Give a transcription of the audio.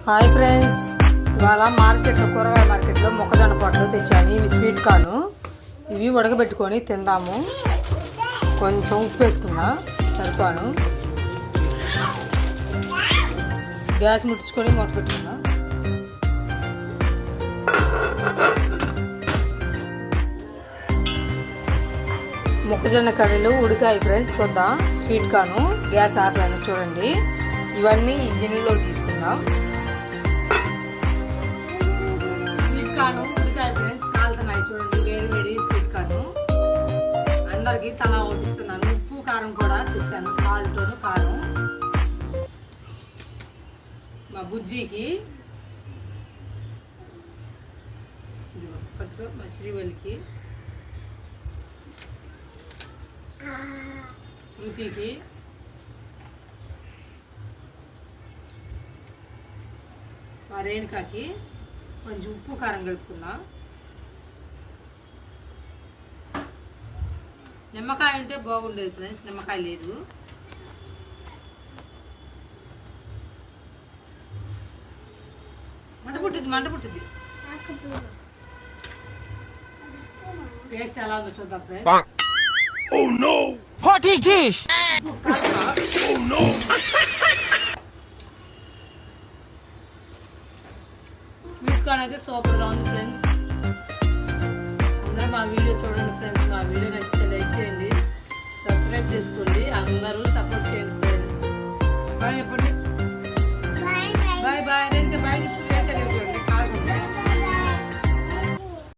Hi friends, ఇవాళ మార్కెట్లో కూరగాయల మార్కెట్లో మొక్కజొన్న పొట్లు తెచ్చాను. ఇవి స్వీట్ కార్న్. ఇవి ఉడకబెట్టుకొని తిందాము. కొంచెం ఉప్పు వేసుకున్నా సరిపాను. గ్యాస్ ముట్టించుకొని మూత పెట్టుకున్నా. మొక్కజొన్న కర్రీలు ఉడికాయి ఫ్రెండ్స్. చూద్దాం. స్వీట్ కార్న్ గ్యాస్ ఆపలేను చూడండి. ఇవన్నీ ఈ గిన్నెలో తీసుకుందాం. స్వీట్ కార్న్ ఉడికాయి ఫ్రెండ్స్. కాలుతున్నాయి చూడండి. వేడి వేడి స్వీట్ కార్న్. అందరికి తలా ఓటిస్తున్నాను. ఉప్పు కారం కూడా తెచ్చాను. సాల్ట్ కారం మా బుజ్జికి, మా శ్రీవల్లికి, శృతికి, మా రేణుకాకి కొంచెం ఉప్పు కారం కలుపుకుందాం. నిమ్మకాయ ఉంటే బాగుండేది ఫ్రెండ్స్. నిమ్మకాయ లేదు. మంట పుట్టింది. టేస్ట్ ఎలా ఉందో చూద్దాం friends. Oh no! What is this? Oh no! Sweet corn అయితే సూపర్గా ఉంది ఫ్రెండ్స్. అందరూ మా వీడియో చూడండి ఫ్రెండ్స్.